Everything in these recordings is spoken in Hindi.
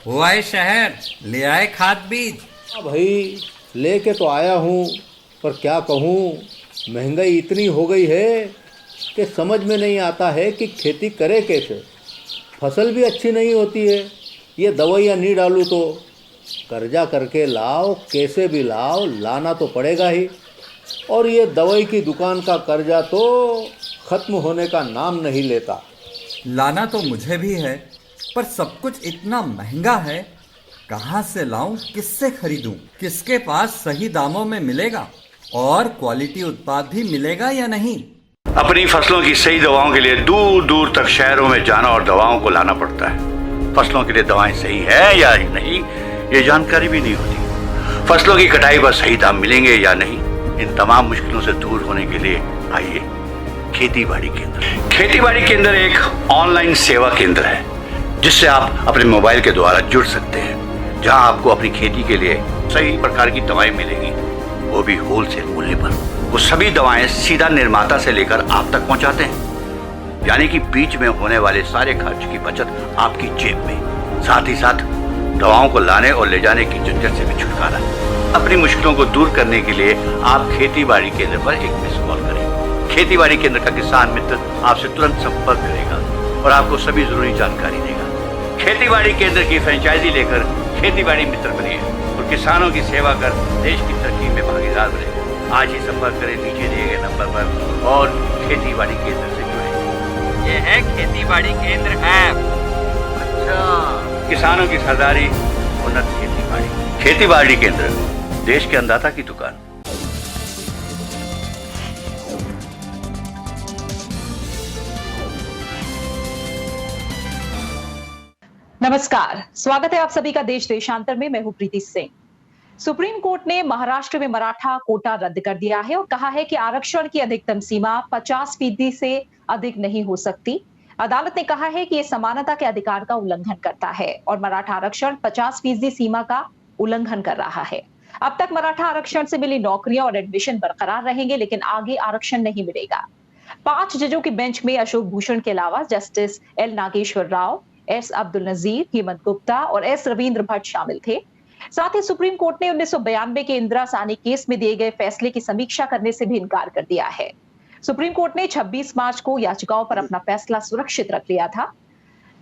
हुआ है शहर, ले आए खाद बीज। हाँ भाई, लेके तो आया हूँ, पर क्या कहूँ, महंगाई इतनी हो गई है कि समझ में नहीं आता है कि खेती करे कैसे। फसल भी अच्छी नहीं होती है, ये दवाइयाँ नहीं डालूँ तो। कर्जा करके लाओ, कैसे भी लाओ, लाना तो पड़ेगा ही। और ये दवाई की दुकान का कर्जा तो ख़त्म होने का नाम नहीं लेता। लाना तो मुझे भी है, पर सब कुछ इतना महंगा है। कहाँ से लाऊं, किससे खरीदूं, किसके पास सही दामों में मिलेगा और क्वालिटी उत्पाद भी मिलेगा या नहीं। अपनी फसलों की सही दवाओं के लिए दूर दूर तक शहरों में जाना और दवाओं को लाना पड़ता है। फसलों के लिए दवाएं सही है या नहीं, ये जानकारी भी नहीं होती। फसलों की कटाई पर सही दाम मिलेंगे या नहीं, इन तमाम मुश्किलों से दूर होने के लिए आइए खेती बाड़ी केंद्र। खेती बाड़ी केंद्र एक ऑनलाइन सेवा केंद्र है जिससे आप अपने मोबाइल के द्वारा जुड़ सकते हैं, जहां आपको अपनी खेती के लिए सही प्रकार की दवाएं मिलेंगी, वो भी होलसेल मूल्य पर। वो सभी दवाएं सीधा निर्माता से लेकर आप तक पहुंचाते हैं, यानी कि बीच में होने वाले सारे खर्च की बचत आपकी जेब में। साथ ही साथ दवाओं को लाने और ले जाने की झंझट से भी छुटकारा। अपनी मुश्किलों को दूर करने के लिए आप खेती बाड़ी केंद्र पर एक मिस कॉल करें। खेती बाड़ी केंद्र का किसान मित्र आपसे तुरंत संपर्क करेगा और आपको सभी जरूरी जानकारी देगा। खेती बाड़ी केंद्र की फ्रेंचाइजी लेकर खेती बाड़ी मित्र बनिए और किसानों की सेवा कर देश की तरक्की में भागीदार बने। आज ही संपर्क करें नीचे दिए गए नंबर पर और खेती बाड़ी केंद्र से जुड़े। ये है खेती बाड़ी केंद्र ऐप। अच्छा, किसानों की सरदारी, उन्नत खेती बाड़ी। खेती बाड़ी केंद्र, देश के अन्नदाता की दुकान। नमस्कार, स्वागत है आप सभी का देश देशांतर में। मैं हूं प्रीति सिंह। सुप्रीम कोर्ट ने महाराष्ट्र में मराठा कोटा रद्द कर दिया है और कहा है कि आरक्षण की अधिकतम सीमा 50% से अधिक नहीं हो सकती। अदालत ने कहा है कि यह समानता के अधिकार का उल्लंघन करता है और मराठा आरक्षण 50% सीमा का उल्लंघन कर रहा है। अब तक मराठा आरक्षण से मिली नौकरियां और एडमिशन बरकरार रहेंगे, लेकिन आगे आरक्षण नहीं मिलेगा। 5 जजों की बेंच में अशोक भूषण के अलावा justice L Nageswara Rao, S Abdul Nazeer, Hemant Gupta और एस रविंद्र भट्ट शामिल थे। साथ ही सुप्रीम कोर्ट ने 1992 के इंदिरा साहनी केस में दिए गए फैसले की समीक्षा करने से भी इनकार कर दिया है। सुप्रीम कोर्ट ने 26 मार्च को याचिकाओं पर अपना फैसला सुरक्षित रख लिया था।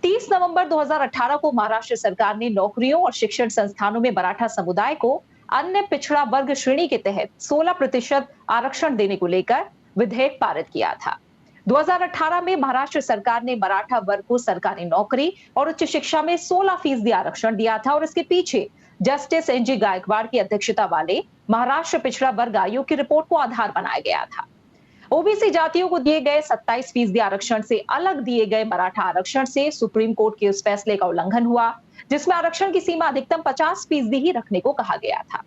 30 नवंबर 2018 को महाराष्ट्र सरकार ने नौकरियों और शिक्षण संस्थानों में मराठा समुदाय को अन्य पिछड़ा वर्ग श्रेणी के तहत 16% आरक्षण देने को लेकर विधेयक पारित किया था। 2018 में महाराष्ट्र सरकार ने मराठा वर्ग को सरकारी नौकरी और उच्च शिक्षा में 16% आरक्षण दिया था और इसके पीछे जस्टिस एनजी गायकवाड़ की अध्यक्षता वाले महाराष्ट्र पिछड़ा वर्ग आयोग की रिपोर्ट को आधार बनाया गया था। ओबीसी जातियों को दिए गए 27% आरक्षण से अलग दिए गए मराठा आरक्षण से सुप्रीम कोर्ट के उस फैसले का उल्लंघन हुआ जिसमें आरक्षण की सीमा अधिकतम 50% ही रखने को कहा गया था।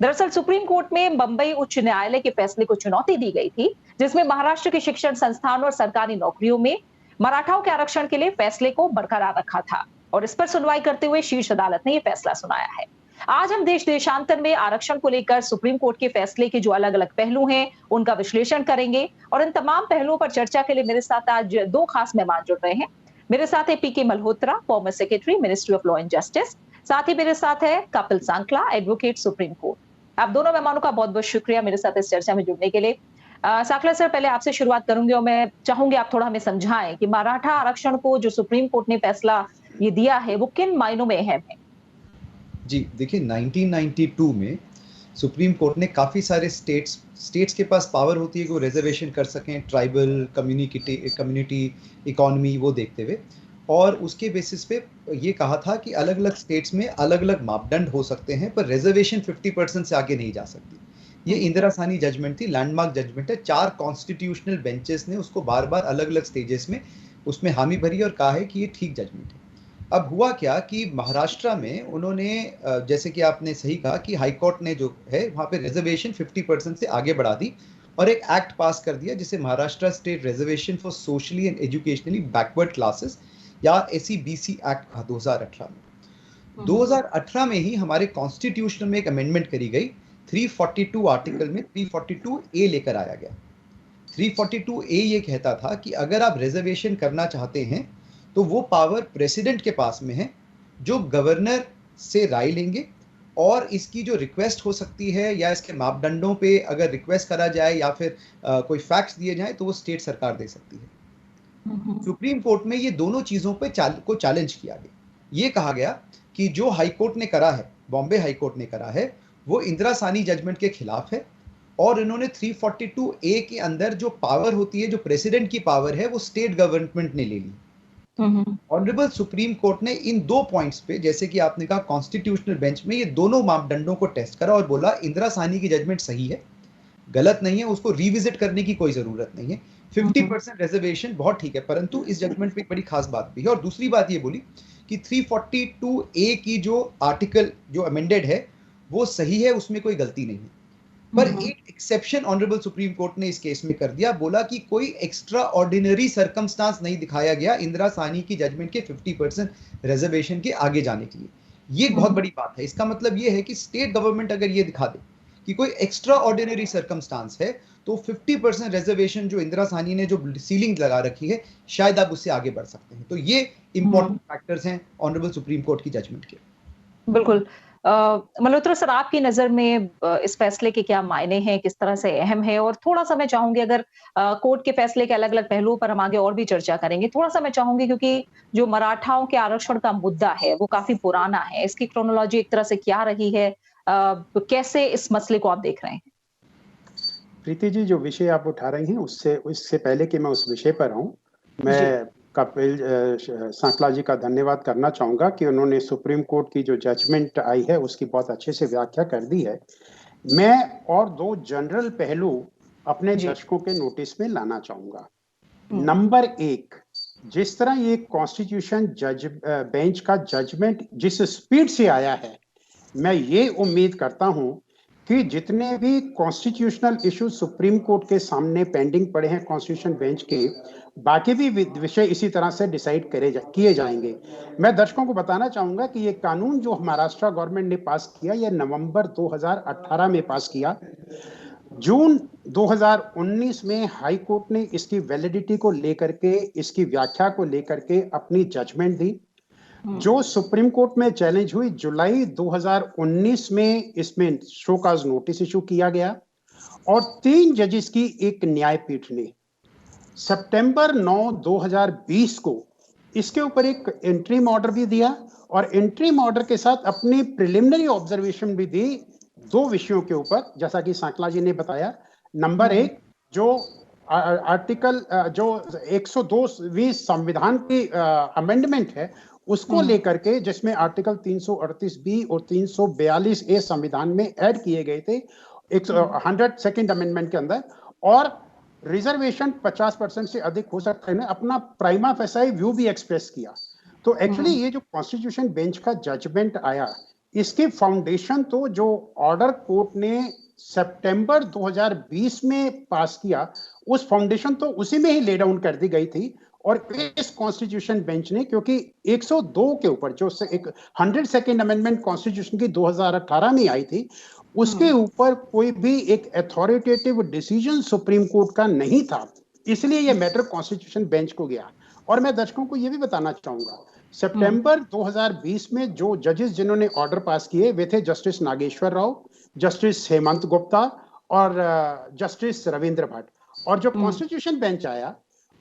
दरअसल सुप्रीम कोर्ट में बंबई उच्च न्यायालय के फैसले को चुनौती दी गई थी, जिसमें महाराष्ट्र के शिक्षण संस्थान और सरकारी नौकरियों में मराठाओं के आरक्षण के लिए फैसले को बरकरार रखा था और इस पर सुनवाई करते हुए शीर्ष अदालत ने यह फैसला सुनाया है। आज हम देश देशांतर में आरक्षण को लेकर सुप्रीम कोर्ट के फैसले के जो अलग अलग पहलू हैं, उनका विश्लेषण करेंगे और इन तमाम पहलुओं पर चर्चा के लिए मेरे साथ आज 2 खास मेहमान जुड़ रहे हैं। मेरे साथ है PK Malhotra, former secretary, ministry of law and justice. साथ ही मेरे साथ है Kapil Sankla, advocate, supreme court. आप दोनों मेहमानों का बहुत बहुत शुक्रिया मेरे साथ इस चर्चा में जुड़ने के लिए। सांकला सर, पहले आपसे शुरुआत करूंगी और मैं चाहूंगी आप थोड़ा हमें समझाएं कि मराठा आरक्षण को जो सुप्रीम कोर्ट ने फैसला ये दिया है वो किन मायनों में अहम है। जी देखिए, 1992 में सुप्रीम कोर्ट ने काफ़ी सारे स्टेट्स के पास पावर होती है कि वो रिजर्वेशन कर सकें, ट्राइबल कम्युनिटी इकोनॉमी वो देखते हुए, और उसके बेसिस पे ये कहा था कि अलग अलग स्टेट्स में अलग अलग मापदंड हो सकते हैं, पर रिजर्वेशन 50% से आगे नहीं जा सकती। ये इंदिरा साहनी जजमेंट थी, लैंडमार्क जजमेंट है। 4 कॉन्स्टिट्यूशनल बेंचेस ने उसको बार बार अलग अलग स्टेजेस में उसमें हामी भरी और कहा है कि ये ठीक जजमेंट है। अब हुआ क्या कि महाराष्ट्र में उन्होंने, जैसे कि आपने सही कहा कि हाई कोर्ट ने जो है वहाँ पे रिजर्वेशन 50% से आगे बढ़ा दी और एक एक्ट पास कर दिया जिसे Maharashtra state reservation for socially and educationally backward classes या SEBC एक्ट 2018 में। 2018 में ही हमारे कॉन्स्टिट्यूशन में एक अमेंडमेंट करी गई। 342 आर्टिकल में 342A लेकर आया गया। 342A ये कहता था कि अगर आप रिजर्वेशन करना चाहते हैं तो वो पावर प्रेसिडेंट के पास में है जो गवर्नर से राय लेंगे, और इसकी जो रिक्वेस्ट हो सकती है या इसके मापदंडों पे अगर रिक्वेस्ट करा जाए या फिर कोई फैक्ट्स दिए जाए तो वो स्टेट सरकार दे सकती है। सुप्रीम कोर्ट में ये दोनों चीजों पे को चैलेंज किया गया। ये कहा गया कि जो हाई कोर्ट ने करा है, बॉम्बे हाई कोर्ट ने करा है, वो इंदिरा साहनी जजमेंट के खिलाफ है, और इन्होंने 342A के अंदर जो पावर होती है, जो प्रेसिडेंट की पावर है, वो स्टेट गवर्नमेंट ने ले ली। ऑनरेबल सुप्रीम कोर्ट ने इन दो पॉइंट्स पे, जैसे कि आपने कहा कॉन्स्टिट्यूशनल बेंच में, ये दोनों मापदंडों को टेस्ट करा और बोला इंदिरा साहनी की जजमेंट सही है, गलत नहीं है, उसको रिविजिट करने की कोई जरूरत नहीं है। 50% रिजर्वेशन बहुत ठीक है, परंतु इस जजमेंट पे एक बड़ी खास बात भी है। और दूसरी बात ये बोली कि 342A की जो आर्टिकल जो अमेंडेड है वो सही है, उसमें कोई गलती नहीं है। पर एक एक्सेप्शन ऑनरेबल सुप्रीम कोर्ट ने इस केस में कर दिया, बोला कि कोई एक्स्ट्रा ऑर्डिनरी सर्कमस्टांस नहीं दिखाया गया इंदिरा साहनी की जजमेंट के 50% रिजर्वेशन के आगे जाने के लिए। ये बहुत बड़ी बात है। इसका मतलब ये है कि स्टेट गवर्नमेंट अगर ये दिखा दे कि कोई एक्स्ट्रा ऑर्डिनरी सर्कमस्टांस है, तो 50% रिजर्वेशन जो इंदिरा साहनी ने जो सीलिंग लगा रखी है, शायद आप उससे आगे बढ़ सकते हैं। तो ये इंपॉर्टेंट फैक्टर्स हैं ऑनरेबल सुप्रीम कोर्ट की जजमेंट के। बिल्कुल। मल्होत्रा सर, आपकी नजर में इस फैसले के क्या मायने हैं, किस तरह से अहम है? और थोड़ा सा मैं चाहूंगी, अगर कोर्ट के फैसले के अलग अलग पहलुओं पर हम आगे और भी चर्चा करेंगे, थोड़ा सा मैं चाहूंगी, क्योंकि जो मराठाओं के आरक्षण का मुद्दा है वो काफी पुराना है, इसकी क्रोनोलॉजी एक तरह से क्या रही है, कैसे इस मसले को आप देख रहे हैं? प्रीति जी, जो विषय आप उठा रही हैं उससे पहले कि मैं उस विषय पर आऊं, मैं कपिल सांकला जी का धन्यवाद करना चाहूंगा कि उन्होंने सुप्रीम कोर्ट की जो जजमेंट आई है उसकी बहुत अच्छे से व्याख्या कर दी है। मैं और दो जनरल पहलू अपने दर्शकों के नोटिस में लाना चाहूंगा। नंबर एक, जिस तरह ये कॉन्स्टिट्यूशन बेंच का जजमेंट जिस स्पीड से आया है, मैं ये उम्मीद करता हूं कि जितने भी कॉन्स्टिट्यूशनल इश्यूज सुप्रीम कोर्ट के सामने पेंडिंग पड़े हैं कॉन्स्टिट्यूशन बेंच के, बाकी भी विषय इसी तरह से डिसाइड किए जाएंगे। मैं दर्शकों को बताना चाहूंगा कि ये कानून जो महाराष्ट्र गवर्नमेंट ने पास किया, ये नवंबर 2018 में पास किया। जून 2019 में हाई कोर्ट ने इसकी वैलिडिटी को लेकर के, इसकी व्याख्या को लेकर के अपनी जजमेंट दी, जो सुप्रीम कोर्ट में चैलेंज हुई। जुलाई 2019 में इसमें शो काज नोटिस इशू किया गया और 3 जजेस की एक न्यायपीठ ने सितंबर 9, 2020 को इसके ऊपर एक इंटरिम ऑर्डर भी दिया और इंटरिम ऑर्डर के साथ अपनी प्रिलिमिनरी ऑब्जर्वेशन भी दी 2 विषयों के ऊपर, जैसा कि सांकला जी ने बताया। नंबर 1, जो आर्टिकल जो 102वीं संविधान की अमेंडमेंट है उसको लेकर के, जिसमें आर्टिकल 338B और 342A संविधान में ऐड किए गए थे 102nd अमेंडमेंट के अंदर, और रिजर्वेशन 50% से अधिक हो सकता है, अपना प्राइमा फेसाई व्यू भी एक्सप्रेस किया। तो एक्चुअली ये जो कॉन्स्टिट्यूशन बेंच का जजमेंट आया, इसके फाउंडेशन तो जो ऑर्डर कोर्ट ने सितंबर 2020 में पास किया, उस फाउंडेशन तो उसी में ही ले डाउन कर दी गई थी। और इस कॉन्स्टिट्यूशन बेंच ने, क्योंकि 102 के ऊपर जो एक 102nd अमेंडमेंट कॉन्स्टिट्यूशन की 2018 में आई थी, उसके ऊपर कोई भी एक अथॉरिटेटिव डिसीजन सुप्रीम कोर्ट का नहीं था, इसलिए यह मैटर कॉन्स्टिट्यूशन बेंच को गया। और मैं दर्शकों को यह भी बताना चाहूंगा, सितंबर 2020 में जो जजेस जिन्होंने ऑर्डर पास किए वे थे जस्टिस नागेश्वर राव, जस्टिस हेमंत गुप्ता और जस्टिस रविंद्र भट्ट। और जो कॉन्स्टिट्यूशन बेंच आया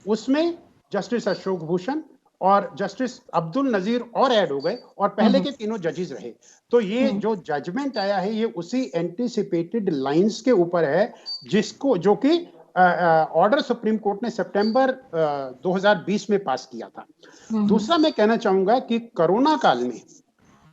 उसमें जस्टिस अशोक भूषण और जस्टिस अब्दुल नजीर और ऐड हो गए और पहले के तीनों जजेस रहे। तो ये जो जजमेंट आया है ये उसी एंटीसिपेटेड लाइंस के ऊपर है जिसको, जो कि ऑर्डर सुप्रीम कोर्ट ने सितंबर 2020 में पास किया था। दूसरा मैं कहना चाहूंगा कि कोरोना काल में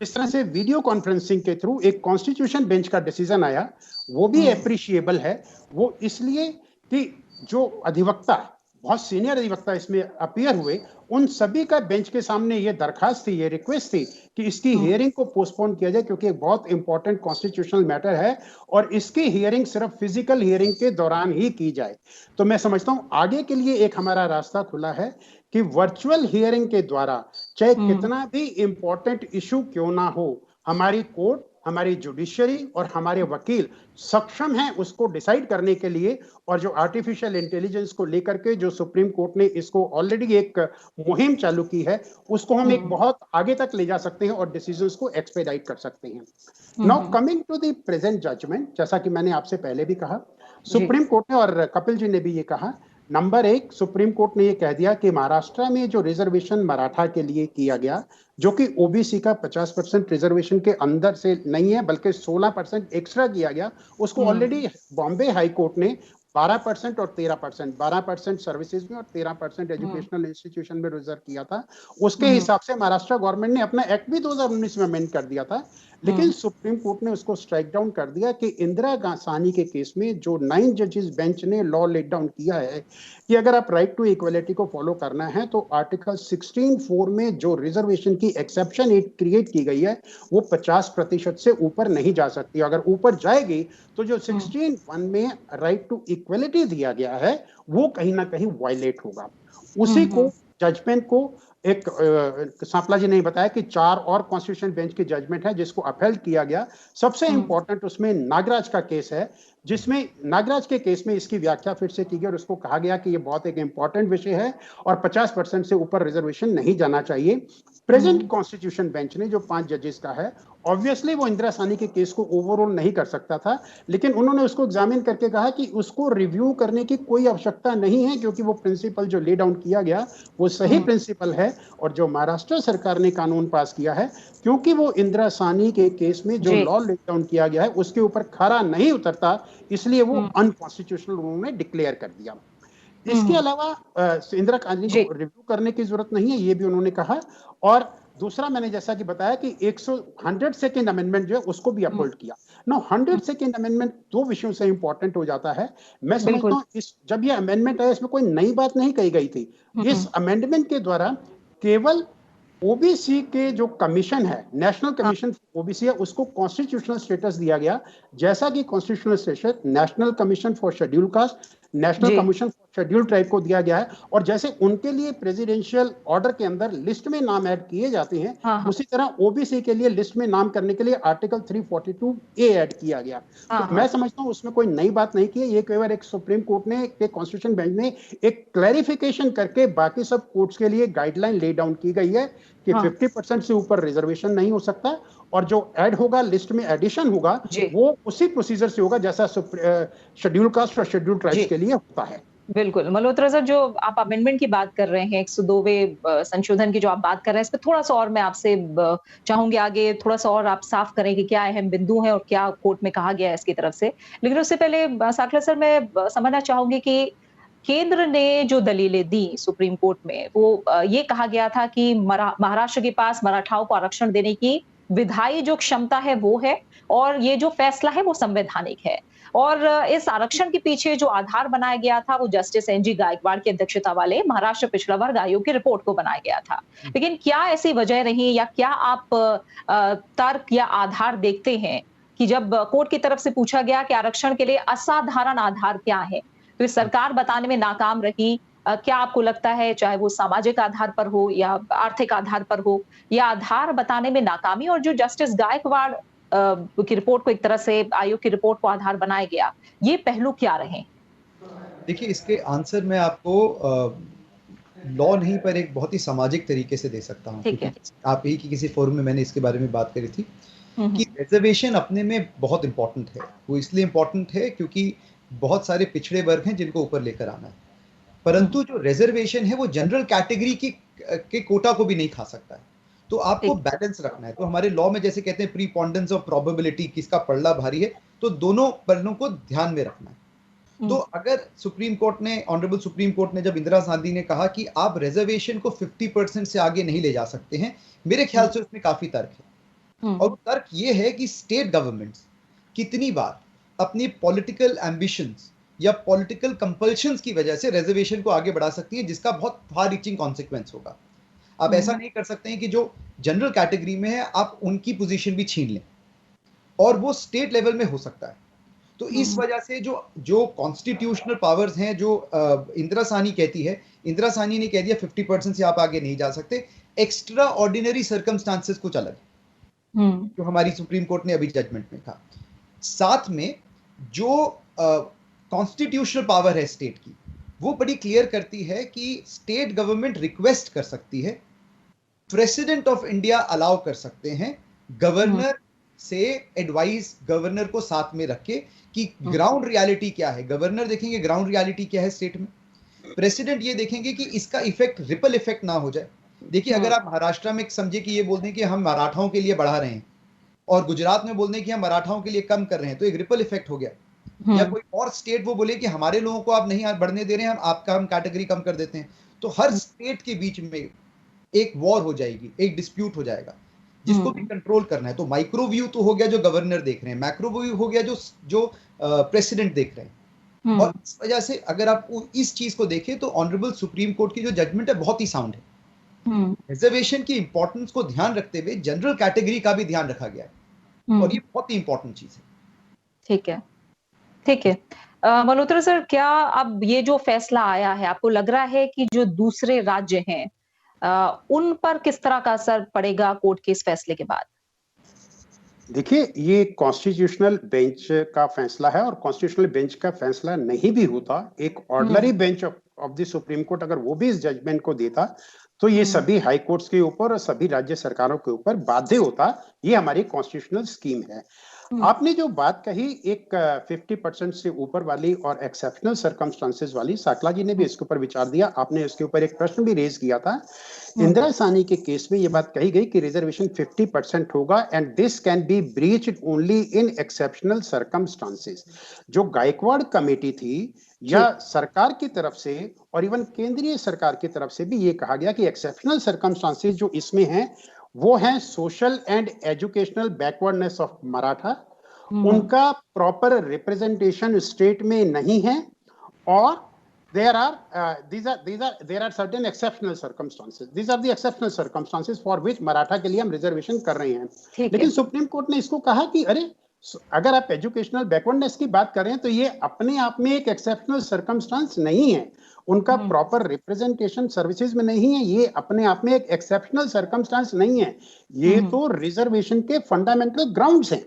इस तरह से वीडियो कॉन्फ्रेंसिंग के थ्रू एक कॉन्स्टिट्यूशन बेंच का डिसीजन आया, वो भी एप्रिशिएबल है। वो इसलिए कि जो अधिवक्ता, बहुत सीनियर अधिवक्ता इसमें अपीयर हुए, उन सभी का बेंच के सामने ये दरखास्त थी, ये रिक्वेस्ट थी कि इसकी हियरिंग को पोस्टपोन किया जाए, क्योंकि एक बहुत इंपॉर्टेंट कॉन्स्टिट्यूशनल मैटर है और इसकी हियरिंग सिर्फ फिजिकल हियरिंग के दौरान ही की जाए। तो मैं समझता हूं आगे के लिए एक हमारा रास्ता खुला है कि वर्चुअल हियरिंग के द्वारा, चाहे कितना भी इंपॉर्टेंट इशू क्यों ना हो, हमारी कोर्ट हमारी जुडिशरी और हमारे वकील सक्षम हैं उसको डिसाइड करने के लिए, और जो आर्टिफिशियल इंटेलिजेंस को लेकर के जो सुप्रीम कोर्ट ने इसको ऑलरेडी एक मुहिम चालू की है, उसको हम एक बहुत आगे तक ले जा सकते हैं और डिसीजंस को एक्सपेडाइट कर सकते हैं। Now coming to the present judgment, जैसा कि मैंने आपसे पहले भी कहा, सुप्रीम कोर्ट ने और कपिल जी ने भी ये कहा, नंबर एक, सुप्रीम कोर्ट ने ये कह दिया कि महाराष्ट्र में जो रिजर्वेशन मराठा के लिए किया गया, जो कि ओबीसी का 50% रिजर्वेशन के अंदर से नहीं है बल्कि 16% एक्स्ट्रा किया गया, उसको ऑलरेडी बॉम्बे हाई कोर्ट ने 12% और 13%, 12% सर्विसेज में और 13% एजुकेशनल इंस्टीट्यूशन में रिजर्व किया था। उसके हिसाब से महाराष्ट्र गवर्नमेंट ने अपना एक्ट भी 2019 में अमेंड कर दिया था, लेकिन सुप्रीम कोर्ट ने उसको स्ट्राइक डाउन कर दिया कि इंदिरा साहनी के केस में जो 9 जजेस बेंच ने लॉ लेट डाउन किया है कि अगर आप राइट टू इक्वलिटी को फॉलो करना है तो आर्टिकल 16(4) में जो रिजर्वेशन की एक्सेप्शन क्रिएट की गई है वो 50% से ऊपर नहीं जा सकती। अगर ऊपर जाएगी तो जो 16(1) में राइट टू इक्वलिटी दिया गया है वो कहीं ना कहीं वायलेट होगा। उसी को जजमेंट को एक सांपला जी ने बताया कि 4 और कॉन्स्टिट्यूशन बेंच की जजमेंट है जिसको अपहेल्ड किया गया। सबसे इंपॉर्टेंट उसमें नागराज का केस है, जिसमें नागराज के केस में इसकी व्याख्या फिर से की गई और उसको कहा गया कि ये बहुत एक इंपॉर्टेंट विषय है और 50% से ऊपर रिजर्वेशन नहीं जाना चाहिए। प्रेजेंट कॉन्स्टिट्यूशन बेंच ने जो 5 जजेस का है, ऑब्वियसली वो इंदिरा साहनी के केस को ओवरऑल नहीं कर सकता था, लेकिन उन्होंने उसको एग्जामिन करके कहा कि उसको रिव्यू करने की कोई आवश्यकता नहीं है क्योंकि वो प्रिंसिपल जो ले डाउन किया गया वो सही प्रिंसिपल है, और जो महाराष्ट्र सरकार ने कानून पास किया है क्योंकि वो इंदिरा साहनी के केस में जो लॉ लेट डाउन किया गया है उसके ऊपर खरा नहीं उतरता, इसलिए वो अनकॉन्स्टिट्यूशनल उन्होंने डिक्लेयर कर दिया। इसके अलावा इंदिरा गांधी को रिव्यू करने की जरूरत नहीं है, ये भी उन्होंने कहा। और दूसरा, मैंने जैसा कि बताया कि 102nd अमेंडमेंट जो है उसको भी अपहोल्ड किया। ना 102nd अमेंडमेंट 2 विषयों से इंपॉर्टेंट हो जाता है। मैं समझता हूँ इस जब ये अमेंडमेंट आया इसमें कोई नई बात नहीं कही गई थी। इस अमेंडमेंट के द्वारा केवल ओबीसी के जो कमीशन है, नेशनल कमीशन ओबीसी है, उसको कॉन्स्टिट्यूशनल स्टेटस दिया गया, जैसा कि constitutional status national commission for schedule caste, national commission for schedule tribe को दिया गया है। और जैसे उनके लिए प्रेसिडेंशियल ऑर्डर के अंदर लिस्ट में नाम ऐड किए जाते हैं, उसी तरह ओबीसी के लिए लिस्ट में नाम करने के लिए आर्टिकल 342A ऐड किया गया। तो मैं समझता हूँ उसमें कोई नई बात नहीं की है, ये केवल एक सुप्रीम कोर्ट ने के कॉन्स्टिट्यूशन बेंच ने एक क्लैरिफिकेशन करके बाकी सब कोर्ट्स के लिए गाइडलाइन ले डाउन की गई है कि 50% से ऊपर रिजर्वेशन नहीं हो सकता, और जो ऐड होगा लिस्ट में एडिशन होगा वो उसी प्रोसीजर से होगा जैसा शेड्यूल कास्ट और शेड्यूल ट्राइब्स के लिए होता है। बिल्कुल मल्होत्रा सर, जो आप अमेंडमेंट की बात कर रहे हैं, 102वें संशोधन की जो आप बात कर रहे हैं, इस पर थोड़ा सा और मैं आपसे चाहूंगी आगे थोड़ा सा और आप साफ करें कि क्या अहम बिंदु है और क्या कोर्ट में कहा गया है इसकी तरफ से। लेकिन उससे पहले साकला सर, मैं समझना चाहूंगी कि केंद्र ने जो दलीलें दी सुप्रीम कोर्ट में, वो ये कहा गया था कि महाराष्ट्र के पास मराठाओं को आरक्षण देने की विधायी जो क्षमता है वो है, और ये जो फैसला है वो संवैधानिक है। और इस आरक्षण के पीछे जो आधार बनाया गया था वो जस्टिस NG गायकवाड़ की अध्यक्षता वाले महाराष्ट्र पिछड़ा वर्ग आयोग की रिपोर्ट को बनाया गया था। लेकिन क्या ऐसी वजह रही, या क्या आप तर्क या आधार देखते हैं कि जब कोर्ट की तरफ से पूछा गया कि आरक्षण के लिए असाधारण आधार क्या है, तो सरकार बताने में नाकाम रही? क्या आपको लगता है, चाहे वो सामाजिक आधार पर हो या आर्थिक आधार पर हो, या आधार बताने में नाकामी, और जो जस्टिस गायकवाड़ की रिपोर्ट को एक तरह से आयोग की रिपोर्ट को आधार बनाया गया, ये पहलू क्या रहे? देखिए, इसके आंसर मैं आपको लॉ नहीं पर एक बहुत ही सामाजिक तरीके से दे सकता हूँ। आप ही की किसी फोरम में मैंने इसके बारे में बात करी थी कि रिजर्वेशन अपने में बहुत इंपॉर्टेंट है। वो इसलिए इंपॉर्टेंट है क्योंकि बहुत सारे पिछड़े वर्ग हैं जिनको ऊपर लेकर आना है, परंतु जो रिजर्वेशन है वो जनरल कैटेगरी के कोटा को भी नहीं खा सकता है, तो आपको बैलेंस रखना है। तो हमारे लॉ में जैसे कहते हैं प्रीपोंडेंस ऑफ प्रोबेबिलिटी, किसका पलड़ा भारी है, तो दोनों पहलुओं को ध्यान में रखना है। तो अगर सुप्रीम कोर्ट ने, ऑनरेबल सुप्रीम कोर्ट ने जब इंदिरा गांधी ने कहा कि आप रिजर्वेशन को 50% से आगे नहीं ले जा सकते हैं, मेरे ख्याल से उसमें काफी तर्क है। और तर्क ये है कि स्टेट गवर्नमेंट्स कितनी बार अपनी पॉलिटिकल एम्बिशंस या पॉलिटिकल कंपल्शंस की वजह से रिजर्वेशन को आगे बढ़ा सकती है, जिसका बहुत फार रीचिंग कॉन्सिक्वेंस होगा। आप ऐसा नहीं कर सकते हैं कि जो जनरल कैटेगरी में है आप उनकी पोजीशन भी छीन लें, और वो स्टेट लेवल में हो सकता है। तो इस वजह से जो कॉन्स्टिट्यूशनल पावर्स हैं, जो इंदिरा साहनी कहती है, इंदिरा साहनी ने कह दिया 50% से आप आगे नहीं जा सकते। एक्स्ट्रा ऑर्डिनरी सर्कमस्टांसेस कुछ अलग, जो हमारी सुप्रीम कोर्ट ने अभी जजमेंट में था। साथ में जो कॉन्स्टिट्यूशनल पावर है स्टेट की, वो बड़ी क्लियर करती है कि स्टेट गवर्नमेंट रिक्वेस्ट कर सकती है, प्रेसिडेंट ऑफ इंडिया अलाउ कर सकते हैं, गवर्नर से एडवाइस, गवर्नर को साथ में रख के कि ग्राउंड रियलिटी क्या है। गवर्नर देखेंगे ग्राउंड रियलिटी क्या है स्टेट में, प्रेसिडेंट ये देखेंगे कि इसका इफेक्ट, रिपल इफेक्ट ना हो जाए। देखिए, अगर आप महाराष्ट्र में समझे कि ये बोल दें कि हम मराठाओं के लिए बढ़ा रहे हैं और गुजरात में बोल दें कि हम मराठाओं के लिए कम कर रहे हैं, तो एक रिपल इफेक्ट हो गया। या कोई और स्टेट वो बोले कि हमारे लोगों को आप नहीं बढ़ने दे रहे हैं, हम कैटेगरी कम कर देते हैं, तो हर स्टेट के बीच में एक वॉर हो जाएगी, एक डिस्प्यूट हो जाएगा, जिसको भी कंट्रोल करना है। तो माइक्रो व्यू तो हो गया जो गवर्नर देख रहे हैं, मैक्रो व्यू हो गया जो प्रेसिडेंट देख रहे हैं। और इस वजह से अगर आप इस चीज को देखें तो ऑनरेबल सुप्रीम कोर्ट की जो जजमेंट है बहुत ही साउंड है। रिजर्वेशन की इंपॉर्टेंस को ध्यान रखते हुए जनरल कैटेगरी का भी ध्यान रखा गया है, और ये बहुत ही इंपॉर्टेंट चीज है। ठीक है, ठीक है। मल्होत्रा सर, क्या अब ये जो फैसला आया है, आपको लग रहा है कि जो दूसरे राज्य हैं उन पर किस तरह का असर पड़ेगा कोर्ट के इस फैसले के बाद? देखिए, ये कॉन्स्टिट्यूशनल बेंच का फैसला है, और कॉन्स्टिट्यूशनल बेंच का फैसला नहीं भी होता, एक ordinary bench of the supreme court अगर वो भी इस जजमेंट को देता, तो ये सभी हाई कोर्ट्स के ऊपर और सभी राज्य सरकारों के ऊपर बाध्य होता। ये हमारी कॉन्स्टिट्यूशनल स्कीम है। आपने जो बात कही एक 50% से ऊपर वाली और एक्सेप्शनल सर्कमस्टांसेस वाली, साकला जी ने भी इसके ऊपर विचार दिया, आपने इसके ऊपर एक प्रश्न भी रेज किया था। इंदिरा साहनी के केस में ये बात कही गई कि रिजर्वेशन 50% होगा and this can be breached only in exceptional circumstances. जो गायकवाड़ कमेटी थी या सरकार की तरफ से और इवन केंद्रीय सरकार की तरफ से भी ये कहा गया कि एक्सेप्शनल सर्कमस्टांसेस जो इसमें हैं वो है social and educational backwardness of Maratha, उनका प्रॉपर रिप्रेजेंटेशन स्टेट में नहीं है, और there are certain exceptional circumstances. These are the exceptional circumstances for which Maratha के लिए हम रिजर्वेशन कर रहे हैं। लेकिन सुप्रीम कोर्ट ने इसको कहा कि अरे, अगर आप एजुकेशनल बैकवर्डनेस की बात कर रहे हैं तो ये अपने आप में एक एक्सेप्शनल सर्कमस्टांस नहीं है, उनका प्रॉपर रिप्रेजेंटेशन सर्विसेज में नहीं है, ये अपने आप में एक एक्सेप्शनल सर्कमस्टांस नहीं है, ये तो रिजर्वेशन के फंडामेंटल ग्राउंड्स हैं।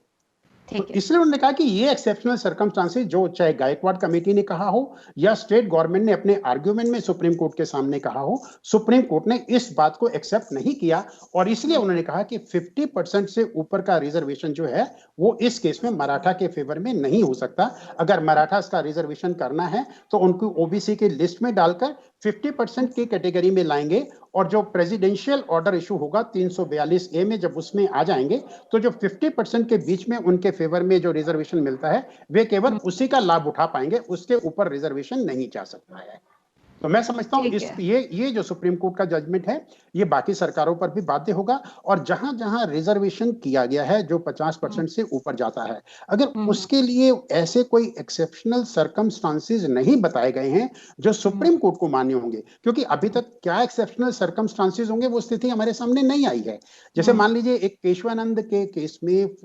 तो इसलिए उन्होंने कहा कि ये एक्सेप्शनल सर्कमस्टांसेस, जो चाहे गायकवाड़ कमेटी ने कहा हो या स्टेट गवर्नमेंट ने अपने आर्ग्यूमेंट में सुप्रीम कोर्ट के सामने कहा हो, सुप्रीम कोर्ट ने इस बात को एक्सेप्ट नहीं किया, और इसलिए उन्होंने कहा कि 50% से ऊपर का रिजर्वेशन जो है वो इस केस में मराठा के फेवर में नहीं हो सकता। अगर मराठा का रिजर्वेशन करना है तो उनको ओबीसी की लिस्ट में डालकर 50% की कैटेगरी में लाएंगे, और जो प्रेसिडेंशियल ऑर्डर इशू होगा 342A में जब उसमें आ जाएंगे, तो जो 50% के बीच में उनके फेवर में जो रिजर्वेशन मिलता है वे केवल उसी का लाभ उठा पाएंगे, उसके ऊपर रिजर्वेशन नहीं जा सकता है। तो मैं समझता हूं ये जो सुप्रीम कोर्ट का जजमेंट है ये बाकी सरकारों पर भी बाध्य होगा, और जहां जहां रिजर्वेशन किया गया है जो 50% से ऊपर जाता है, अगर उसके लिए ऐसे कोई एक्सेप्शनल सर्कमस्टांसेस नहीं बताए गए हैं जो सुप्रीम कोर्ट को मान्य होंगे, क्योंकि अभी तक क्या एक्सेप्शनल सर्कमस्टांसेस होंगे वो स्थिति हमारे सामने नहीं आई है। जैसे मान लीजिए एक केशवानंद के केस में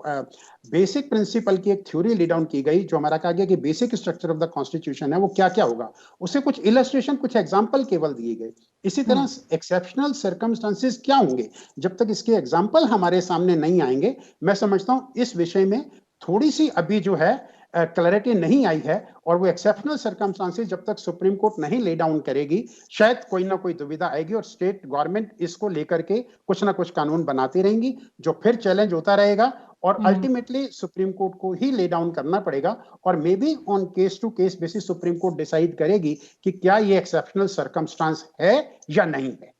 बेसिक प्रिंसिपल की एक थ्योरी ली डाउन की गई, जो हमारा कहा गया कि basic structure of the constitution है वो क्या क्या होगा, उससे कुछ इलस्ट्रेशन, कुछ एग्जाम्पल केवल दिए गए। इसी तरह एक्सेप्शनल सर्कमस्टांसेस क्या होंगे, जब तक इसके एग्जाम्पल हमारे सामने नहीं आएंगे, मैं समझता हूं इस विषय में थोड़ी सी अभी जो है क्लैरिटी नहीं आई है, और वो एक्सेप्शनल सर्कमस्टांसेस जब तक सुप्रीम कोर्ट नहीं ले डाउन करेगी, शायद कोई ना कोई दुविधा आएगी और स्टेट गवर्नमेंट इसको लेकर के कुछ ना कुछ कानून बनाती रहेंगी, जो फिर चैलेंज होता रहेगा, और अल्टीमेटली सुप्रीम कोर्ट को ही ले डाउन करना पड़ेगा, और may be on case to case basis Supreme Court decide करेगी कि क्या ये एक्सेप्शनल सर्कमस्टांस है या नहीं है।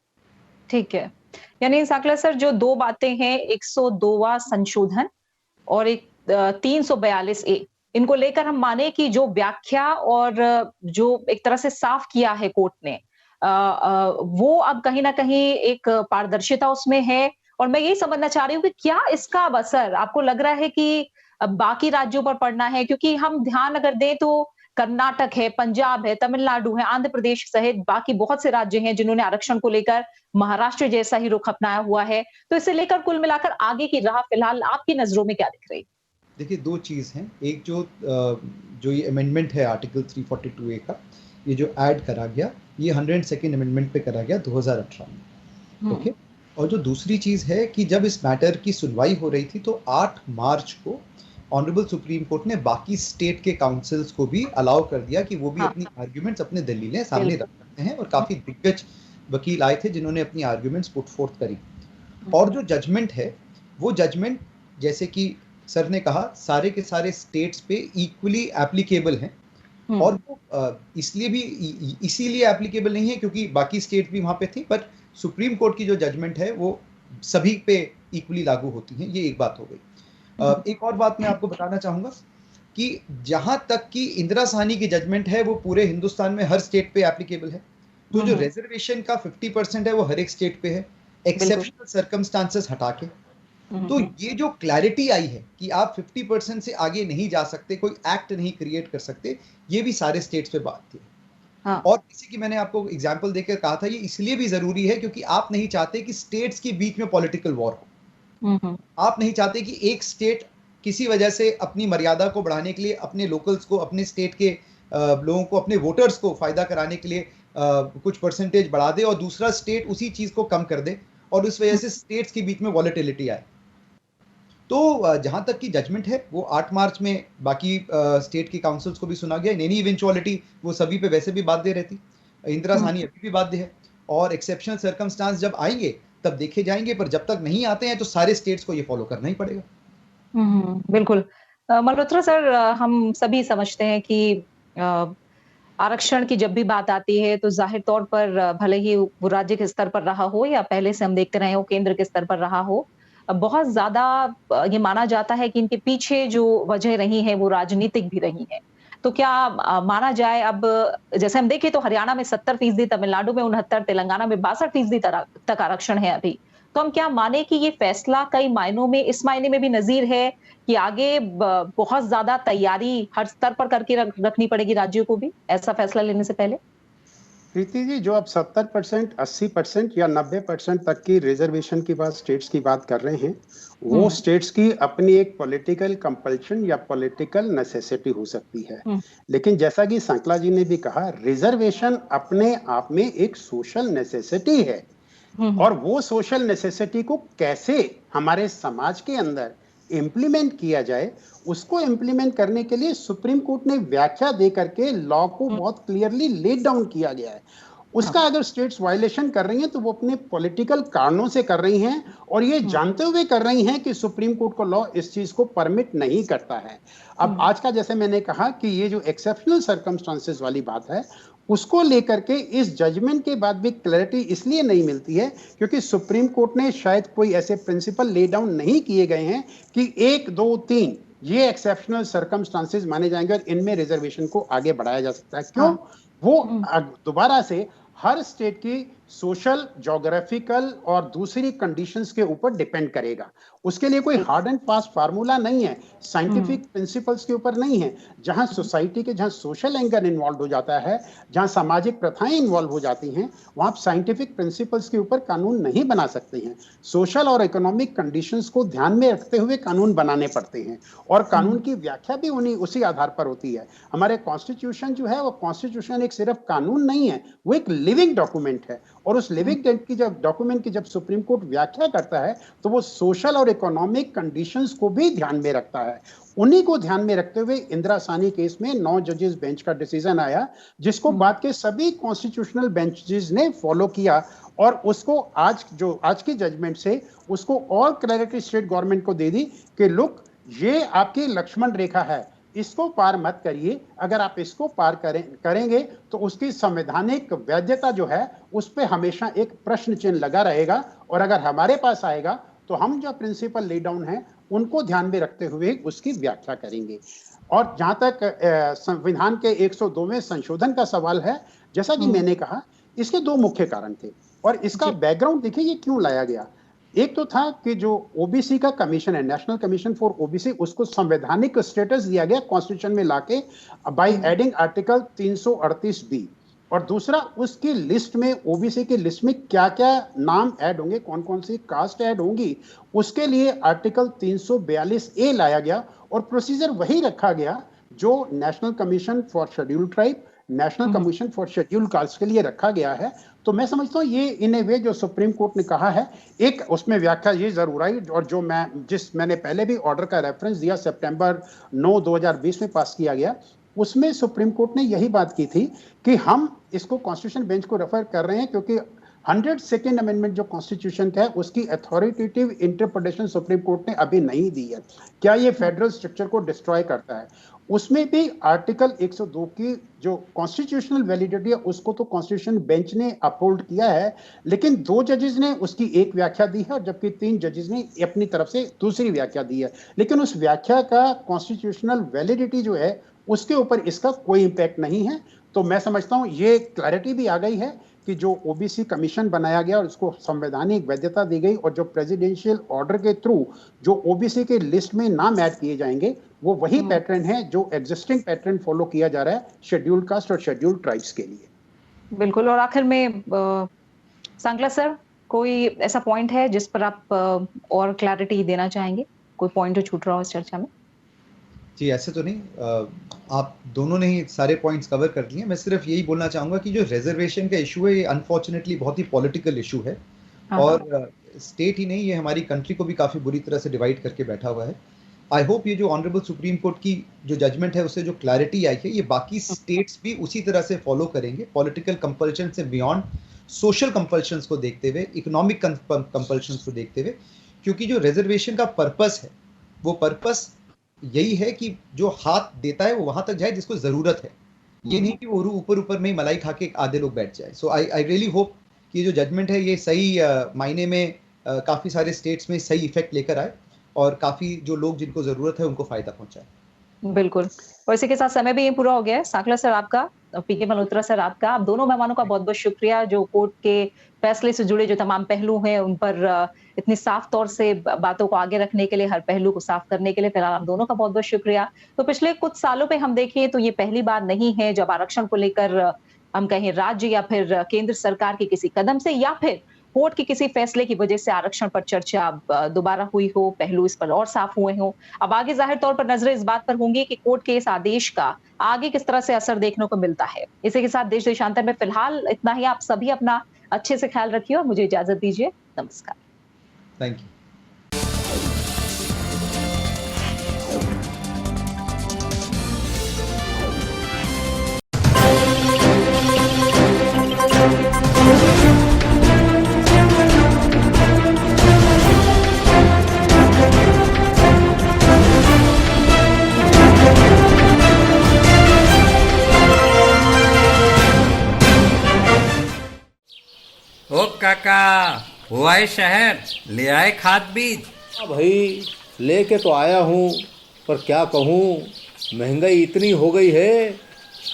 ठीक है, यानी साकला सर, जो दो बातें हैं, 102वां संशोधन और एक 342A, इनको लेकर हम माने कि जो व्याख्या और जो एक तरह से साफ किया है कोर्ट ने, वो अब कहीं ना कहीं एक पारदर्शिता उसमें है, और मैं यही समझना चाह रही हूँ कि क्या इसका असर आपको लग रहा है कि बाकी राज्यों पर पड़ना है, क्योंकि हम ध्यान अगर दें तो कर्नाटक है, पंजाब है, तमिलनाडु है, आंध्र प्रदेश सहित बाकी बहुत से राज्य हैं जिन्होंने आरक्षण को लेकर महाराष्ट्र जैसा ही रुख अपनाया हुआ है। तो इसे लेकर कुल मिलाकर आगे की राह फिलहाल आपकी नजरों में क्या दिख रही? देखिए, दो चीज हैं। एक जो ये अमेंडमेंट है आर्टिकल 342A का, ये जो ऐड करा गया, ये 102nd अमेंडमेंट पे करा गया 2018 में। ओके, और जो दूसरी चीज़ है कि जब इस मैटर की सुनवाई हो रही थी तो 8 मार्च को ऑनरेबल सुप्रीम कोर्ट ने बाकी स्टेट के काउंसिल्स को भी अलाउ कर दिया कि वो भी हाँ। अपनी आर्ग्यूमेंट्स अपने दलीलें सामने बिल्कुल। रख सकते हैं, और काफ़ी दिग्गज वकील आए थे जिन्होंने अपनी आर्ग्यूमेंट्स पुट फोर्थ करी। और जो जजमेंट है वो जजमेंट, जैसे कि सर ने कहा, सारे के सारे स्टेट्स पे इक्वली एप्लीकेबल हैं। और वो इसीलिए एप्लीकेबल नहीं है क्योंकि बाकी स्टेट भी वहां पे थी, बट सुप्रीम कोर्ट की जो जजमेंट है वो सभी पे इक्वली लागू होती है। ये एक बात हो गई। एक और बात मैं आपको बताना चाहूंगा कि जहां तक कि इंदिरा साहनी की जजमेंट है वो पूरे हिंदुस्तान में हर स्टेट पे एप्लीकेबल है। तो जो रिजर्वेशन का 50% है वो हर एक स्टेट पे है, एक्सेप्शनल सर्कमस्टांसेस हटा के। तो ये जो क्लैरिटी आई है कि आप 50% से आगे नहीं जा सकते, कोई एक्ट नहीं क्रिएट कर सकते, ये भी सारे स्टेट्स पे बात थी। हाँ। और इसी की मैंने आपको एग्जांपल देकर कहा था, ये इसलिए भी जरूरी है क्योंकि आप नहीं चाहते कि स्टेट्स के बीच में पॉलिटिकल वॉर हो। आप नहीं चाहते कि एक स्टेट किसी वजह से अपनी मर्यादा को बढ़ाने के लिए अपने लोकल्स को, अपने स्टेट के लोगों को, अपने वोटर्स को फायदा कराने के लिए कुछ परसेंटेज बढ़ा दे और दूसरा स्टेट उसी चीज को कम कर दे और उस वजह से स्टेट्स के बीच में वॉलेटिलिटी आए। तो जहां तक की जजमेंट है वो 8 मार्च में बाकी स्टेट की काउंसिल्स को भी सुना गया। इन एनी इवेंचुअलिटी वो सभी पे वैसे भी बाध्य रहती, इंदिरा साहनी अभी भी बाध्य है, और एक्सेप्शनल सर्कमस्टांस जब आएंगे तब देखे जाएंगे, पर जब तक नहीं आते हैं तो सारे स्टेट्स को ये फॉलो करना ही पड़ेगा। बिल्कुल। मल्होत्रा सर, हम सभी समझते हैं कि आरक्षण की जब भी बात आती है तो जाहिर तौर पर भले ही वो राज्य के स्तर पर रहा हो या पहले से हम देखते रहे हो केंद्र के स्तर पर रहा हो, बहुत ज्यादा ये माना जाता है कि इनके पीछे जो वजह रही है वो राजनीतिक भी रही है। तो क्या माना जाए, अब जैसे हम देखें तो हरियाणा में 70%, तमिलनाडु में 69%, तेलंगाना में 62% तक आरक्षण है अभी। तो हम क्या माने कि ये फैसला कई मायनों में, इस मायने में भी नजीर है कि आगे बहुत ज्यादा तैयारी हर स्तर पर करके रखनी पड़ेगी राज्यों को भी ऐसा फैसला लेने से पहले? प्रीति जी, जो आप 70%, 80% या 90% तक की रिजर्वेशन की बात, स्टेट्स की बात कर रहे हैं, वो स्टेट्स की अपनी एक पॉलिटिकल कंपल्शन या पॉलिटिकल नेसेसिटी हो सकती है। लेकिन जैसा कि सांकला जी ने भी कहा, रिजर्वेशन अपने आप में एक सोशल नेसेसिटी है, और वो सोशल नेसेसिटी को कैसे हमारे समाज के अंदर इम्प्लीमेंट किया जाए, उसको इम्प्लीमेंट करने के लिए सुप्रीम कोर्ट ने व्याख्या दे करके लॉ को बहुत क्लियरली लेड डाउन किया गया है। उसका अगर स्टेट्स वायलेशन कर रही हैं तो वो अपने पॉलिटिकल कारणों से कर रही हैं, और ये जानते हुए कर रही हैं कि सुप्रीम कोर्ट का लॉ इस चीज को परमिट नहीं करता है। अब आज का, जैसे मैंने कहा कि ये जो एक्सेप्शनल सर्कमस्टांसेस वाली बात है, उसको लेकर के इस जजमेंट के बाद भी क्लैरिटी इसलिए नहीं मिलती है क्योंकि सुप्रीम कोर्ट ने शायद कोई ऐसे प्रिंसिपल ले डाउन नहीं किए गए हैं कि 1, 2, 3 ये एक्सेप्शनल सर्कमस्टांसेस माने जाएंगे और इनमें रिजर्वेशन को आगे बढ़ाया जा सकता है। क्यों? वो दोबारा से हर स्टेट की सोशल, ज्योग्राफिकल और दूसरी कंडीशंस के ऊपर डिपेंड करेगा। उसके लिए कोई हार्ड एंड फास्ट फार्मूला नहीं है, साइंटिफिक प्रिंसिपल्स के ऊपर नहीं है। जहां सोसाइटी के, जहां सोशल एंगल इन्वॉल्व हो जाता है, जहां सामाजिक प्रथाएं इन्वॉल्व हो जाती हैं, वहां आप साइंटिफिक प्रिंसिपल्स के ऊपर कानून नहीं बना सकते हैं। सोशल और इकोनॉमिक कंडीशंस को ध्यान में रखते हुए कानून बनाने पड़ते हैं, और कानून की व्याख्या भी उसी आधार पर होती है। हमारे कॉन्स्टिट्यूशन जो है, वो कॉन्स्टिट्यूशन एक सिर्फ कानून नहीं है, वो एक लिविंग डॉक्यूमेंट है, और उस लिविंग की जब डॉक्यूमेंट की जब सुप्रीम कोर्ट व्याख्या करता है तो वो सोशल और इकोनॉमिक कंडीशंस को भी ध्यान में रखता है। उन्हीं को ध्यान में रखते हुए इंदिरा साहनी केस में 9 जजेस बेंच का डिसीजन आया, जिसको बाद के सभी कॉन्स्टिट्यूशनल बेंचेस ने फॉलो किया, और उसको आज की जजमेंट से उसको और क्लैरिटी स्टेट गवर्नमेंट को दे दी कि लुक, ये आपकी लक्ष्मण रेखा है, इसको पार मत करिए। अगर आप इसको पार करेंगे तो उसकी संवैधानिक वैधता जो है उस पर हमेशा एक प्रश्न चिन्ह लगा रहेगा, और अगर हमारे पास आएगा तो हम जो प्रिंसिपल ले डाउन है उनको ध्यान में रखते हुए उसकी व्याख्या करेंगे। और जहां तक संविधान के 102वें संशोधन का सवाल है, जैसा कि मैंने कहा, इसके 2 मुख्य कारण थे, और इसका बैकग्राउंड देखिए ये क्यों लाया गया। एक तो था कि जो ओबीसी का कमीशन है, नेशनल कमीशन फॉर ओबीसी, उसको संवैधानिक स्टेटस दिया गया कॉन्स्टिट्यूशन में लाके बाय एडिंग आर्टिकल 338B, और दूसरा उसकी लिस्ट में, ओबीसी की लिस्ट में क्या क्या नाम ऐड होंगे, कौन कौन सी कास्ट ऐड होंगी, उसके लिए आर्टिकल 342A लाया गया, और प्रोसीजर वही रखा गया जो national commission for scheduled tribe, national commission for schedule caste के लिए रखा गया है। तो मैं समझता हूँ ये इन ए वे जो सुप्रीम कोर्ट ने कहा है, एक उसमें व्याख्या ये जरूर आई, और जो मैंने पहले भी ऑर्डर का रेफरेंस दिया, सितंबर 9 2020 में पास किया गया, उसमें सुप्रीम कोर्ट ने यही बात की थी कि हम इसको कॉन्स्टिट्यूशन बेंच को रेफर कर रहे हैं क्योंकि 102nd अमेंडमेंट जो कॉन्स्टिट्यूशन का है उसकी अथॉरिटेटिव इंटरप्रिटेशन सुप्रीम कोर्ट ने अभी नहीं दी है। क्या ये फेडरल स्ट्रक्चर को डिस्ट्रॉय करता है? उसमें भी आर्टिकल 102 की जो कॉन्स्टिट्यूशनल वैलिडिटी है उसको तो कॉन्स्टिट्यूशन बेंच ने अपहोल्ड किया है, लेकिन 2 जजेस ने उसकी एक व्याख्या दी है और जबकि 3 जजेस ने अपनी तरफ से दूसरी व्याख्या दी है। लेकिन उस व्याख्या का कॉन्स्टिट्यूशनल वैलिडिटी जो है उसके ऊपर इसका कोई इंपैक्ट नहीं है। तो मैं समझता हूं ये क्लैरिटी भी आ गई है कि जो ओबीसी कमीशन बनाया गया और उसको संवैधानिक वैधता दी गई और जो प्रेसिडेंशियल ऑर्डर के थ्रू जो ओबीसी के लिस्ट में नाम ऐड किए जाएंगे वो वही पैटर्न है जो एग्जिस्टिंग पैटर्न फॉलो किया जा रहा है शेड्यूल्ड कास्ट और शेड्यूल्ड ट्राइब्स के लिए। बिल्कुल। और आखिर में सांगला सर, कोई ऐसा पॉइंट है जिस पर आप और क्लैरिटी देना चाहेंगे? कोई पॉइंट जो छूट रहा हो इस चर्चा में? जी ऐसे तो नहीं, आप दोनों ने ही सारे पॉइंट्स कवर कर लिए। मैं सिर्फ यही बोलना चाहूँगा कि जो रिजर्वेशन का इशू है ये अनफॉर्चुनेटली बहुत ही पॉलिटिकल इशू है और स्टेट ही नहीं, ये हमारी कंट्री को भी काफ़ी बुरी तरह से डिवाइड करके बैठा हुआ है। आई होप ये जो ऑनरेबल सुप्रीम कोर्ट की जो जजमेंट है उससे जो क्लैरिटी आई है ये बाकी स्टेट्स भी उसी तरह से फॉलो करेंगे, पॉलिटिकल कंपल्शन से बियॉन्ड सोशल कंपल्शंस को देखते हुए, इकोनॉमिक कंपल्शंस को देखते हुए, क्योंकि जो रिजर्वेशन का पर्पस है वो पर्पस यही है कि जो हाथ देता है वो वहां तक जाए जिसको जरूरत है, ये नहीं कि वो ऊपर ऊपर में मलाई खा के आधे लोग बैठ जाए। सो आई रियली होप कि ये जो जजमेंट है ये सही मायने में काफ़ी सारे स्टेट्स में सही इफेक्ट लेकर आए और काफ़ी जो लोग जिनको ज़रूरत है उनको फ़ायदा पहुंचाए। बिल्कुल। और इसी के साथ समय भी ये पूरा हो गया है। सांकला सर आपका, पीके मल्होत्रा सर आपका, आप दोनों मेहमानों का बहुत बहुत शुक्रिया जो कोर्ट के फैसले से जुड़े जो तमाम पहलू हैं उन पर इतनी साफ तौर से बातों को आगे रखने के लिए, हर पहलू को साफ करने के लिए फिलहाल आप दोनों का बहुत बहुत शुक्रिया। तो पिछले कुछ सालों पे हम देखें तो ये पहली बार नहीं है जब आरक्षण को लेकर हम कहें राज्य या फिर केंद्र सरकार के किसी कदम से या फिर कोर्ट के किसी फैसले की वजह से आरक्षण पर चर्चा दोबारा हुई हो, पहलू इस पर और साफ हुए हो। अब आगे जाहिर तौर पर नजरें इस बात पर होंगी कि कोर्ट के इस आदेश का आगे किस तरह से असर देखने को मिलता है। इसी के साथ देश देशांतर में फिलहाल इतना ही। आप सभी अपना अच्छे से ख्याल रखिए और मुझे इजाजत दीजिए। नमस्कार। Thank you. ओ काका, हुआ है शहर, ले आए खाद बीज? हाँ भाई, लेके तो आया हूँ, पर क्या कहूँ, महंगाई इतनी हो गई है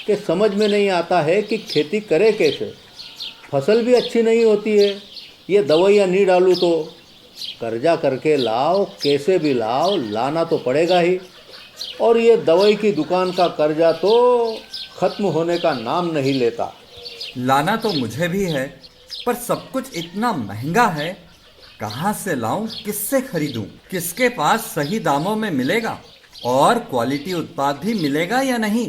कि समझ में नहीं आता है कि खेती करे कैसे। फसल भी अच्छी नहीं होती है, ये दवाइयाँ नहीं डालूँ तो कर्जा करके लाओ, कैसे भी लाओ, लाना तो पड़ेगा ही। और ये दवाई की दुकान का कर्जा तो ख़त्म होने का नाम नहीं लेता। लाना तो मुझे भी है, पर सब कुछ इतना महंगा है, कहाँ से लाऊं, किससे खरीदूं, किसके पास सही दामों में मिलेगा और क्वालिटी उत्पाद भी मिलेगा या नहीं।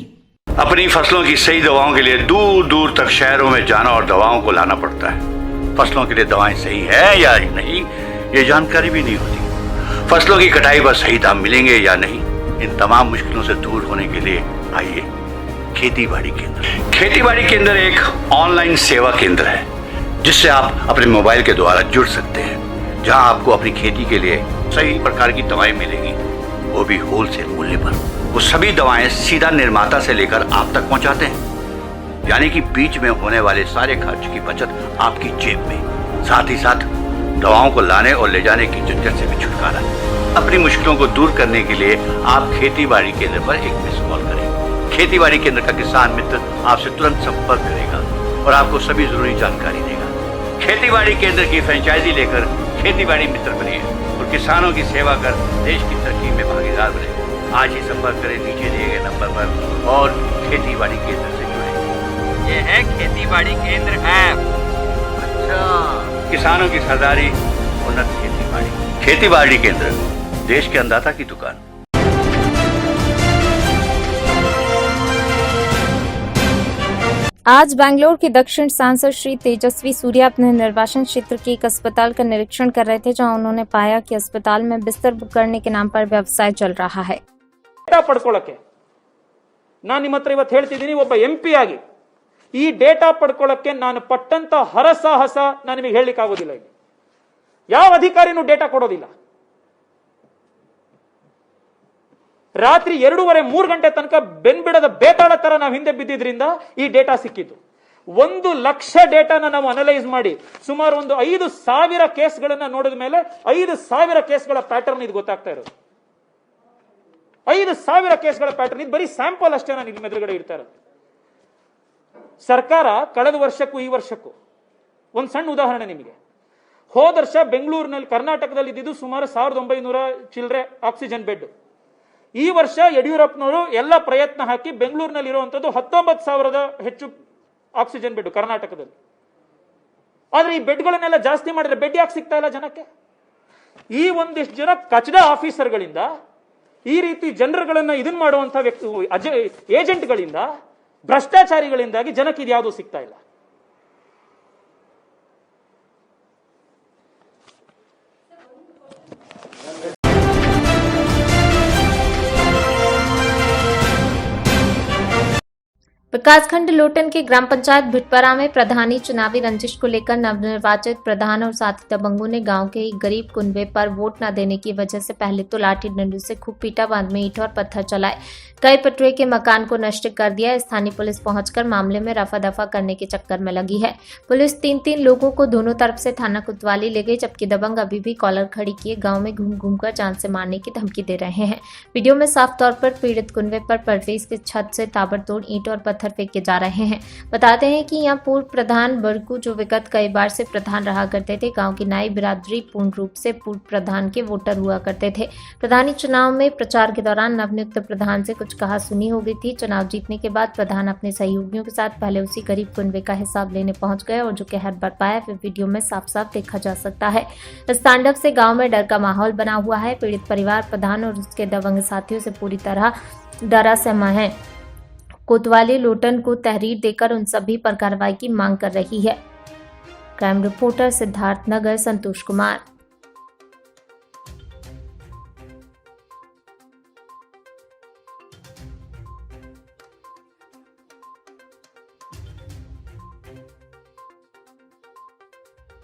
अपनी फसलों की सही दवाओं के लिए दूर दूर तक शहरों में जाना और दवाओं को लाना पड़ता है। फसलों के लिए दवाएं सही है या नहीं ये जानकारी भी नहीं होती। फसलों की कटाई पर सही दाम मिलेंगे या नहीं, इन तमाम मुश्किलों से दूर होने के लिए आइए खेती बाड़ी केंद्र। खेती बाड़ी केंद्र एक ऑनलाइन सेवा केंद्र है जिससे आप अपने मोबाइल के द्वारा जुड़ सकते हैं, जहां आपको अपनी खेती के लिए सही प्रकार की दवाएं मिलेंगी, वो भी होलसेल मूल्य पर। वो सभी दवाएं सीधा निर्माता से लेकर आप तक पहुंचाते हैं, यानी कि बीच में होने वाले सारे खर्च की बचत आपकी जेब में। साथ ही साथ दवाओं को लाने और ले जाने की झंझट से भी छुटकारा। अपनी मुश्किलों को दूर करने के लिए आप खेती बाड़ी केंद्र पर एक मिस कॉल करें। खेती बाड़ी केंद्र का किसान मित्र आपसे तुरंत संपर्क करेगा और आपको सभी जरूरी जानकारी देगा। खेती बाड़ी केंद्र की फ्रेंचाइजी लेकर खेती बाड़ी मित्र बनिए और किसानों की सेवा कर देश की तरक्की में भागीदार बने। आज ही संपर्क करें नीचे दिए गए नंबर पर और खेती बाड़ी केंद्र से जुड़े। ये है खेती बाड़ी केंद्र ऐप। अच्छा, किसानों की सरदारी, उन्नत खेती बाड़ी। खेती बाड़ी केंद्र, देश के अन्नदाता की दुकान। आज बेंगलुरु के दक्षिण सांसद श्री तेजस्वी सूर्या अपने निर्वाचन क्षेत्र के एक अस्पताल का निरीक्षण कर रहे थे, जहां उन्होंने पाया कि अस्पताल में बिस्तर बुक करने के नाम पर व्यवसाय चल रहा है। ಡೇಟಾ ಪಡ್ಕೊಳ್ಳೋಕೆ ನಾನು ನಿಮ್ಮ ಹತ್ರ ಇವತ್ತು ಹೇಳ್ತಿದ್ದೀನಿ, ಒಬ್ಬ MP ಆಗಿ ಈ ಡೇಟಾ ಪಡ್ಕೊಳ್ಳೋಕೆ ನಾನು ಪಟ್ಟಂತ ಹರಸಾಹಸ ನಾನು ನಿಮಗೆ ಹೇಳಲಿಕ್ಕೆ ಆಗೋದಿಲ್ಲ. ಇಲ್ಲಿ ಯಾವ ಅಧಿಕಾರಿನೂ ಡೇಟಾ ಕೊಡೋದಿಲ್ಲ. ರಾತ್ರಿ 2:30 ಗಂಟೆ ತನಕ ಬೆನ್ಬಿಡದ ಬೇತಾಳ ತರ ನಾವು ಹಿಂದೆ ಬಿದ್ದಿದ್ರಿಂದ ಈ ಡೇಟಾ ಸಿಕ್ಕಿತು. 1 ಲಕ್ಷ ಡೇಟಾನ ನಾವು ಅನಲೈಸ್ ಮಾಡಿ ಸುಮಾರು ಒಂದು 5,000 ಕೇಸ್ಗಳನ್ನ ನೋಡಿದ ಮೇಲೆ 5,000 ಕೇಸ್ಗಳ ಪ್ಯಾಟರ್ನ್ ಇದು ಗೊತ್ತಾಗ್ತಾ ಇರೋದು. 5,000 ಕೇಸ್ಗಳ ಪ್ಯಾಟರ್ನ್ ಇದು ಬರೀ ಸ್ಯಾಂಪಲ್ ಅಷ್ಟೇ ನಾನು ನಿಮ್ಮ ಎದುರುಗಡೆ ಇಡ್ತಾ ಇರೋದು. ಸರ್ಕಾರ ಕಳೆದ ವರ್ಷಕ್ಕೂ ಈ ವರ್ಷಕ್ಕೂ ಒಂದು ಸಣ್ಣ ಉದಾಹರಣೆ ನಿಮಗೆ. ಹೋದ ವರ್ಷ ಬೆಂಗಳೂರಿನಲ್ಲಿ ಕರ್ನಾಟಕದಲ್ಲಿ ಇದ್ದಿದ್ದು ಸುಮಾರು 1,900 ಚಿಲ್ಲರೆ ಆಕ್ಸಿಜನ್ ಬೆಡ್. ಈ ವರ್ಷ ಯಡಿಯೂರಪ್ಪನವರು ಎಲ್ಲ ಪ್ರಯತ್ನ ಹಾಕಿ ಬೆಂಗಳೂರಿನಲ್ಲಿ ಇರುವಂತದ್ದು 19,000 ಹೆಚ್ಚು ಆಕ್ಸಿಜನ್ ಬೆಡ್ ಕರ್ನಾಟಕದಲ್ಲಿ. ಆದ್ರೆ ಈ ಬೆಡ್ಗಳನ್ನೆಲ್ಲ ಜಾಸ್ತಿ ಮಾಡಿದ್ರೆ ಬೆಡ್ ಯಾಕೆ ಸಿಗ್ತಾ ಇಲ್ಲ ಜನಕ್ಕೆ? ಈ ಒಂದಿಷ್ಟು ಜನ ಕಚಡ ಆಫೀಸರ್ಗಳಿಂದ, ಈ ರೀತಿ ಜನರುಗಳನ್ನ ಇದನ್ನ ಮಾಡುವಂತ ಏಜೆಂಟ್ಗಳಿಂದ, ಭ್ರಷ್ಟಾಚಾರಿಗಳಿಂದಾಗಿ ಜನಕ್ಕೆ ಇದು ಯಾವುದೂ ಸಿಗ್ತಾ ಇಲ್ಲ. विकासखंड लोटन के ग्राम पंचायत भिटपरा में प्रधानी चुनावी रंजिश को लेकर नवनिर्वाचित प्रधान और साथी दबंगों ने गांव के एक गरीब कुनबे पर वोट न देने की वजह से पहले तो लाठी डंडों से खूब पीटा, बाद में ईंट और पत्थर चलाए, कई पटुए के मकान को नष्ट कर दिया। स्थानीय पुलिस पहुंचकर मामले में रफा दफा करने के चक्कर में लगी है। पुलिस 3-3 लोगों को दोनों तरफ से थाना कोतवाली ले गई, जबकि दबंग अभी भी कॉलर खड़ी किए गाँव में घूम घूम कर जान से मारने की धमकी दे रहे हैं। वीडियो में साफ तौर पर पीड़ित कुनबे पर परवेज के छत से ताबड़तोड़ ईंट और पत्थर फेंके जा रहे हैं। बताते हैं कि यहाँ पूर्व प्रधान बड़कू, जो विगत कई बार से प्रधान रहा करते थे, गांव की नाई बिरादरी पूर्ण रूप से पूर्व प्रधान के वोटर हुआ करते थे। प्रधानी चुनाव में प्रचार के दौरान नवनियुक्त प्रधान से कुछ कहा सुनी हो गई थी। चुनाव जीतने के बाद प्रधान अपने सहयोगियों के साथ पहले उसी गरीब कुनबे का हिसाब लेने पहुंच गए और जो कहर बरपाया फिर वीडियो में साफ साफ देखा जा सकता है। इस तांडव से गाँव में डर का माहौल बना हुआ है। पीड़ित परिवार प्रधान और उसके दबंग साथियों से पूरी तरह डरा सहमा है। कोतवाली लोटन को तहरीर देकर उन सभी पर कार्रवाई की मांग कर रही है। Crime reporter Siddharth Nagar, Santosh Kumar.